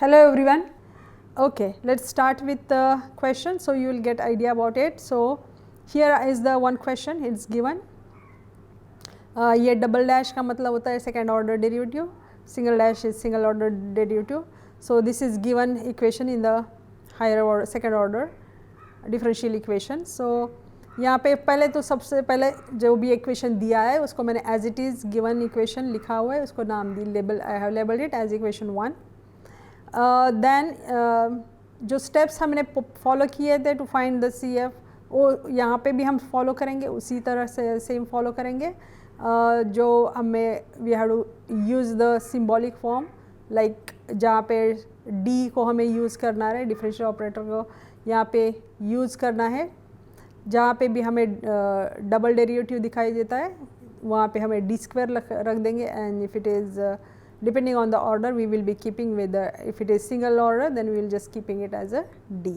Hello everyone. Okay, let's start with the question so you will get idea about it. So here is the one question, it's given. ये double dash का मतलब होता है second order derivative, single dash is single order derivative. So this is given equation in the higher order second order differential equation. So यहाँ पे पहले तो सबसे पहले जो भी इक्वेशन दिया है उसको मैंने as it is given equation लिखा हुआ है, उसको नाम दी label, I have labelled it as equation 1. Then जो स्टेप्स हमने फॉलो किए थे to find the C F, वो यहाँ पे भी हम फॉलो करेंगे, उसी तरह से सेम फॉलो करेंगे. जो हमें we have to use the symbolic form, like जहाँ पे डी को हमें यूज़ करना है, डिफरेंशियल ऑपरेटर को यहाँ पे यूज़ करना है. जहाँ पे भी हमें डबल डेरिवेटिव दिखाई देता है वहाँ पे हमें डी स्क्वायर रख देंगे. And if it is depending on the order we will be keeping with the, if it is single order then we will just keeping it as a d.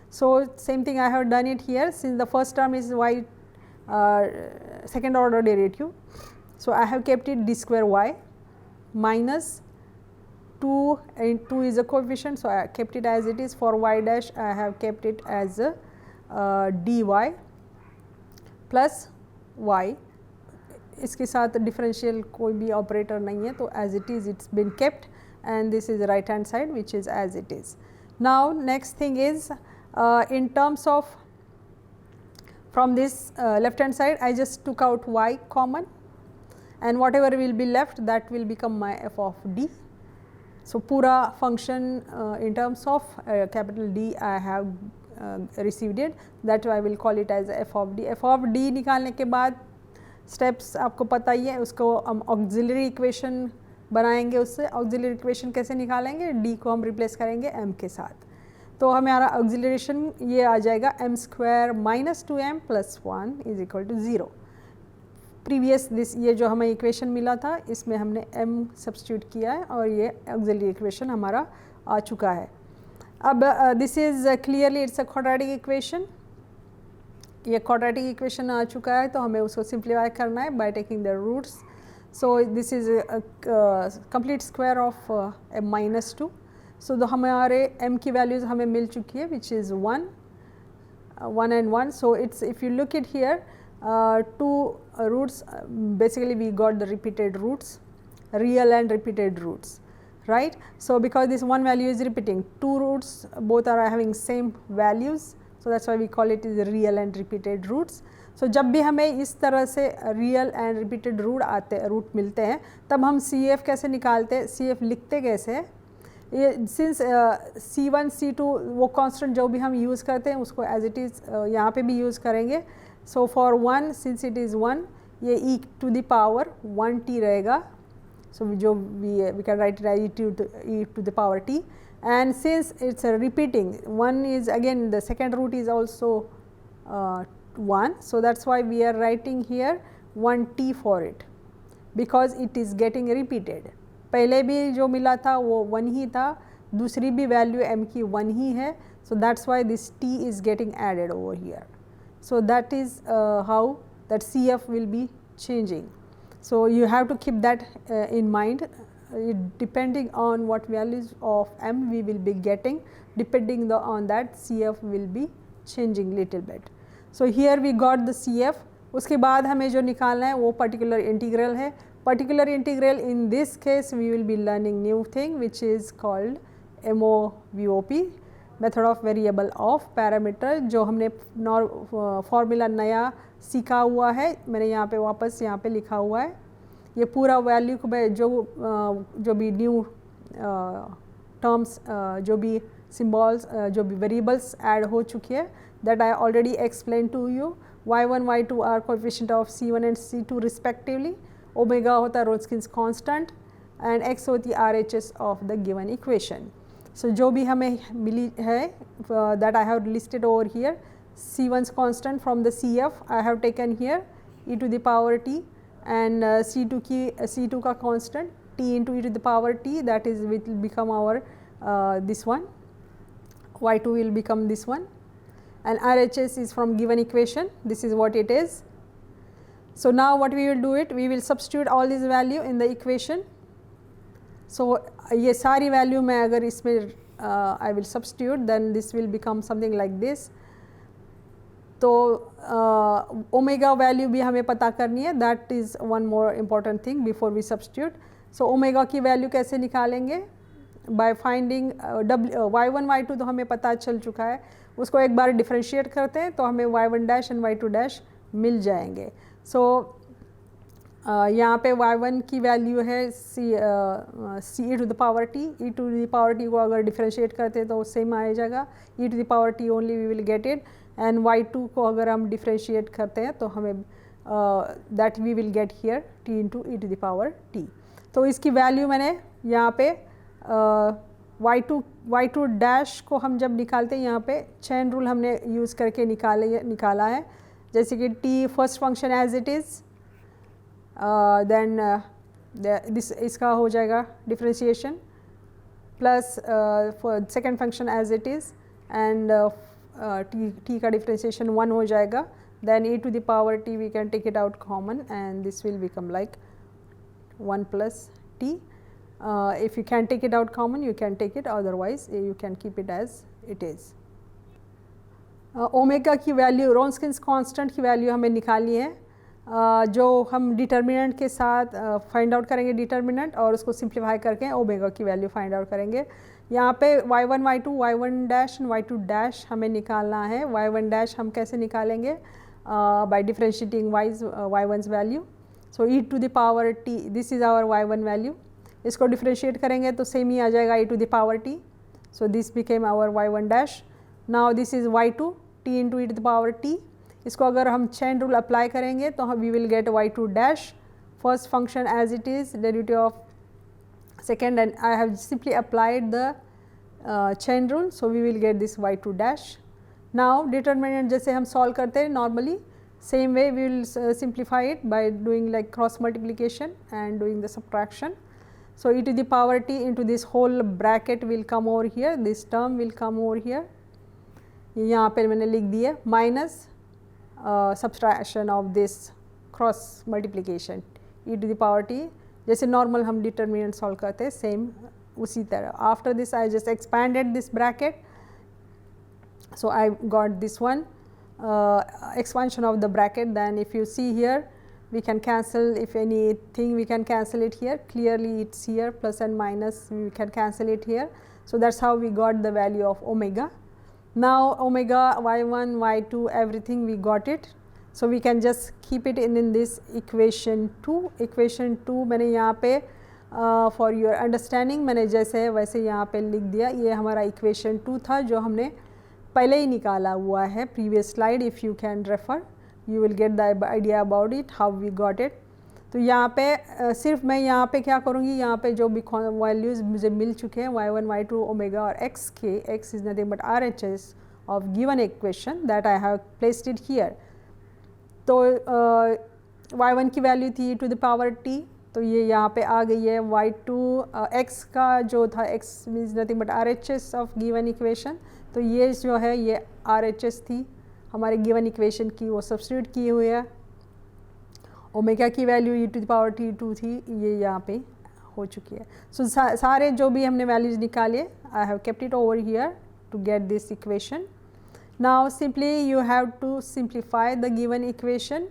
So same thing I have done it here, since the first term is y second order derivative, so I have kept it d square y minus 2, and 2 is a coefficient, so I kept it as it is. For y dash I have kept it as a dy plus y. इसके साथ differential कोई भी operator नहीं है, तो as it is it's been kept, and this is right hand side which is as it is. Now next thing is in terms of from this left hand side I just took out y common, and whatever will be left that will become my f of d. So पूरा function in terms of capital D I have received it, that I will call it as f of d. f of d निकालने के बाद steps आपको पता ही है, उसको हम auxiliary equation बनाएंगे. उससे ऑक्सिलरी इक्वेशन कैसे निकालेंगे, डी को हम रिप्लेस करेंगे एम के साथ, तो हमारा ऑक्सिलरेशन ये आ जाएगा m square minus 2m plus 1 is equal to 0. Previous this ये जो हमें इक्वेशन मिला था इसमें हमने m सब्स्टिट्यूट किया है और ये ऑक्सिलरी इक्वेशन हमारा आ चुका है. अब this is clearly it's a quadratic equation. ये क्वाड्रेटिक इक्वेशन आ चुका है तो हमें उसको सिंप्लीफाई करना है by taking the roots. So this is complete square of m minus 2. So तो हमारे m की वैल्यूज़ हमें मिल चुकी है which is 1 and 1. So it's if you look it here 2 roots, basically we got the repeated roots, real and repeated roots, right? So because this one value is repeating, 2 roots both are having same values, so that's why we call it is real and repeated roots. So जब भी हमें इस तरह से real and repeated root मिलते हैं तब हम CF कैसे निकालते हैं, CF लिखते कैसे हैं. ये since C1 C2 वो constant जो भी हम यूज़ करते हैं उसको as it is यहाँ पे भी यूज़ करेंगे. So for 1 since it is 1 ये e to the power 1t रहेगा. So जो we can write it as e to the power t. And since it's a repeating, 1 is again the second root is also 1, so that's why we are writing here 1t for it, because it is getting repeated. पहले भी जो मिला था वो 1 ही था, दूसरी भी value m की 1 ही है, so that's why this t is getting added over here. So that is how that CF will be changing. So you have to keep that in mind. Depending on what values of m we will be getting, depending on that CF will be changing little bit. So here we got the CF. उसके बाद हमें जो निकालना है वो particular integral है. Particular integral in this case we will be learning new thing which is called MOVOP, method of variable of parameter, जो हमने फॉर्मूला नया सीखा हुआ है. मैंने यहाँ पे वापस यहाँ पे लिखा हुआ है. ये पूरा वैल्यू को जो भी न्यू टर्म्स, जो भी सिम्बॉल्स, जो भी वेरिएबल्स ऐड हो चुकी है, that I already explain to you. y1 y2 are coefficient of c1 and c2 respectively. Omega होता है रोल्सकिन्स कांस्टेंट एंड x होती है RHS of the given equation. So जो भी हमें मिली है that I have listed over here. c1's constant from the CF I have taken here e to the power t, and C2 का constant t into e to the power t, that is will become our this one, y2 will become this one, and RHS is from given equation, this is what it is. So now what we will do it, we will substitute all this value in the equation. So ये सारी value मैं अगर इसमें I will substitute, then this will become something like this. तो omega value भी हमें पता करनी है, that is one more important thing before we substitute. So omega की वैल्यू कैसे निकालेंगे? बाय फाइंडिंग y1 y2 तो हमें पता चल चुका है, उसको एक बार डिफ्रेंशिएट करते हैं तो हमें y1 dash and y2 dash मिल जाएंगे. सो यहाँ पे y1 की वैल्यू है c e to the power t. e to the power t को अगर डिफ्रेंशिएट करते हैं तो सेम आ जाएगा, e to the power t only we will get it. And y2 को अगर हम डिफ्रेंशिएट करते हैं तो हमें that we will get here t into e to the power t. तो इसकी वैल्यू मैंने यहाँ पे y2 डैश को हम जब निकालते हैं, यहाँ पे चेन रूल हमने यूज़ करके निकाला है. जैसे कि t first function as it is, then this इसका हो जाएगा differentiation plus second function as it is and t का डिफ्रेंशिएशन 1 हो जाएगा. Then e to the power t we can take it out common and this will become like 1 plus t. If you can take it out common, you can take it, otherwise you can keep it as it is. Omega की value, रोन्स्किन्स constant की value हमें निकालनी है, जो हम determinant के साथ find out करेंगे डिटर्मिनेंट, और उसको सिंप्लीफाई करके ओमेगा की वैल्यू फाइंड आउट करेंगे. यहाँ पे y1 y2 y1 dash and y2 dash हमें निकालना है. y1 डैश हम कैसे निकालेंगे? By differentiating y1's value. So e to the power t, this is our y1 value. इसको डिफ्रेंशिएट करेंगे तो सेम ही आ जाएगा e to the power t. So this became our y1 dash. Now this is y2 t into e to the power t. इसको अगर हम chain rule apply करेंगे तो हम we will get y2 dash first function as it is, derivative of second, and I have simply applied the chain rule, so we will get this y2 dash. Now determinant जैसे हम solve करते हैं normally, same way we will simplify it by doing like cross multiplication and doing the subtraction. So e to the power t into this whole bracket will come over here, this term will come over here. यहाँ पर मैंने लिख दिया minus subtraction of this cross multiplication e to the power t. जैसे normal हम determinant solve करते हैं, same उसी तरह. After this I just expanded this bracket, so I got this one expansion of the bracket. Then if you see here, we can cancel, if anything we can cancel it here, clearly it's here, plus and minus we can cancel it here. So that's how we got the value of omega. Now omega y1 y2 everything we got it, so we can just keep it in this equation 2. equation 2 मैंने यहाँ पे for your understanding मैंने जैसे वैसे यहाँ पे लिख दिया. ये हमारा equation 2 था जो हमने पहले ही निकाला हुआ है, previous slide. if you can refer you will get the idea about it how we got it. तो यहाँ पे सिर्फ मैं यहाँ पे क्या करूँगी, यहाँ पे जो भी वैल्यूज़ मुझे मिल चुके हैं y1 y2 ओमेगा और x के, x is nothing but RHS of given equation that I have placed it here. तो y1 की वैल्यू थी to the power t, तो ये यहाँ पे आ गई है. y2 x का जो था x means nothing but RHS of given equation, तो ये जो है ये RHS थी हमारे गिवन इक्वेशन की, वो सब्स्टिट्यूट की हुई है. ओमेगा की value e to the power t2 थी, ये यहाँ पे हो चुकी है. सो सारे जो भी हमने वैल्यूज़ निकाले, I have kept it over here to get this equation. Now simply you have to simplify the given equation.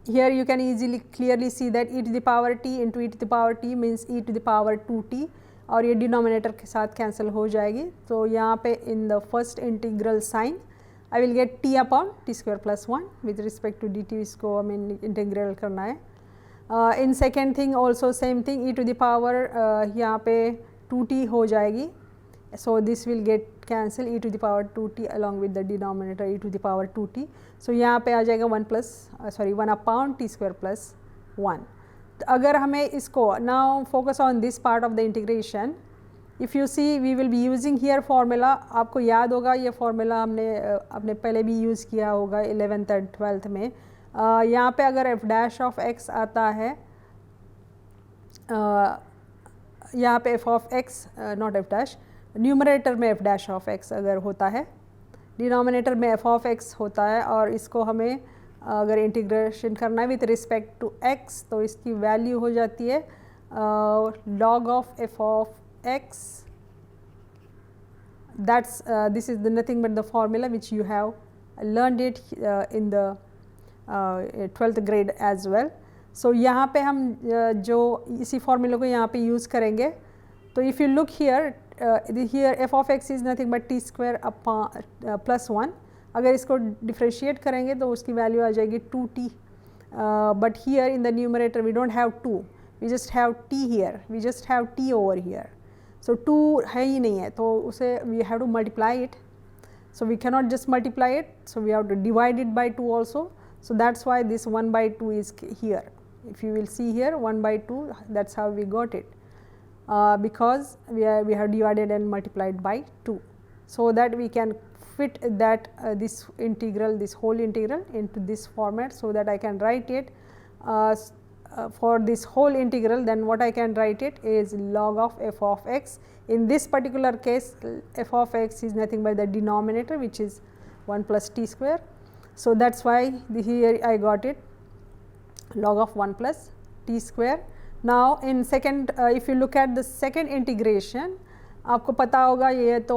Here you can easily clearly see that e to the power t into e to the power t means e to the power 2t, और ये denominator के साथ cancel हो जाएगी. तो यहाँ पे in the first integral sign I will get t upon t square plus 1 with respect to dt, इसको हमें इंटीग्रल करना है. In second thing also same thing, e to the power यहाँ पे 2t हो जाएगी. So this will get cancel e to the power 2t along with the denominator e to the power 2t. So यहाँ पे आ जाएगा 1 upon t square plus 1. अगर हमें इसको now focus on this part of the integration. If you see we will be using here formula. आपको याद होगा ये formula हमने पहले भी यूज़ किया होगा 11th and 12th में. यहाँ पे अगर f dash of x आता है, यहाँ पे f of x not f dash, numerator में f dash of x अगर होता है, डिनोमिनेटर में f of x होता है, और इसको हमें अगर इंटीग्रेशन करना है विथ रिस्पेक्ट टू x, तो इसकी वैल्यू हो जाती है log of f of x that's this is the nothing but the formula which you have learned it in the 12th grade as well. So यहाँ पे हम जो इसी formula को यहाँ पे use करेंगे. तो if you look here, here f of x is nothing but t square upon plus 1. अगर इसको differentiate करेंगे तो उसकी value आ जाएगी 2t. But here in the numerator we don't have 2, we just have t here, we just have t over here. So 2 है ही नहीं है, तो उसे we have to multiply it. So we cannot just multiply it, so we have to divide it by 2 also. So that's why this 1 by 2 is here. If you will see here 1 by 2, that's how we got it, because we have divided and multiplied by 2, so that we can fit that this integral, this whole integral into this format, so that I can write it for this whole integral. Then what I can write it is log of f of x. In this particular case, f of x is nothing but the denominator, which is 1 plus t square. So that's why here I got it log of 1 plus t square. Now in second, if you look at the second integration, आपको पता होगा ये तो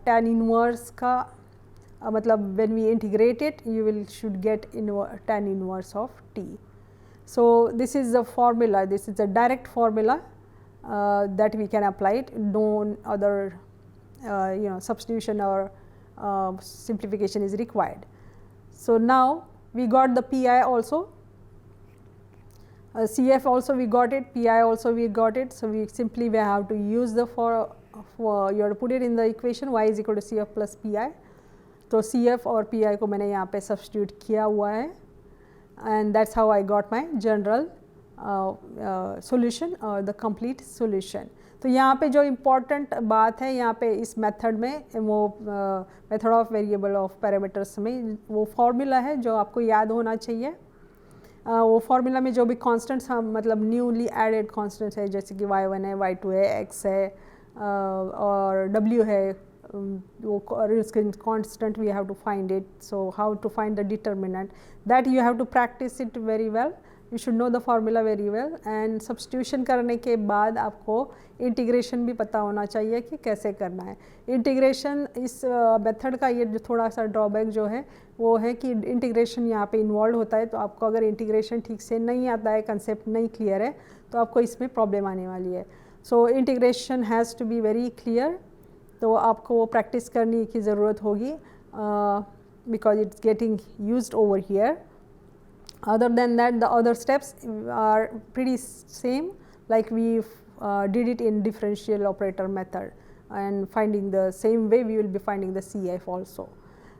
tan inverse का मतलब when we integrate it, you will should get tan inverse of t. So this is the formula, this is a direct formula that we can apply it, no other substitution or simplification is required. So now we got the pi also, CF also we got it, pi also we got it. So we simply we have to use the you have to put it in the equation y is equal to CF plus pi. तो CF और pi को मैंने यहाँ पे substitute किया हुआ है, and that's how I got my general solution or the complete solution. तो यहाँ पे जो important बात है यहाँ पे इस method में, वो method of variable of parameters में वो formula है जो आपको याद होना चाहिए. वो formula में जो भी constants हम मतलब newly added constants है, जैसे कि y1 है, y2 है, x है और w है, वो constant we have to find it. So how to find the determinant, that you have to practice it very well. You should know the formula very well, and substitution करने के बाद आपको integration भी पता होना चाहिए कि कैसे करना है. Integration इस method का ये जो थोड़ा सा drawback जो है वो है कि integration यहाँ पे involved होता है, तो आपको अगर integration ठीक से नहीं आता है, concept नहीं clear है, तो आपको इसमें problem आने वाली है. So integration has to be very clear. तो आपको वो practice करने की ज़रूरत होगी because it's getting used over here. Other than that, the other steps are pretty same, like we did it in differential operator method, and finding the same way we will be finding the CF also.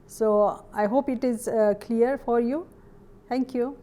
So I hope it is clear for you. Thank you.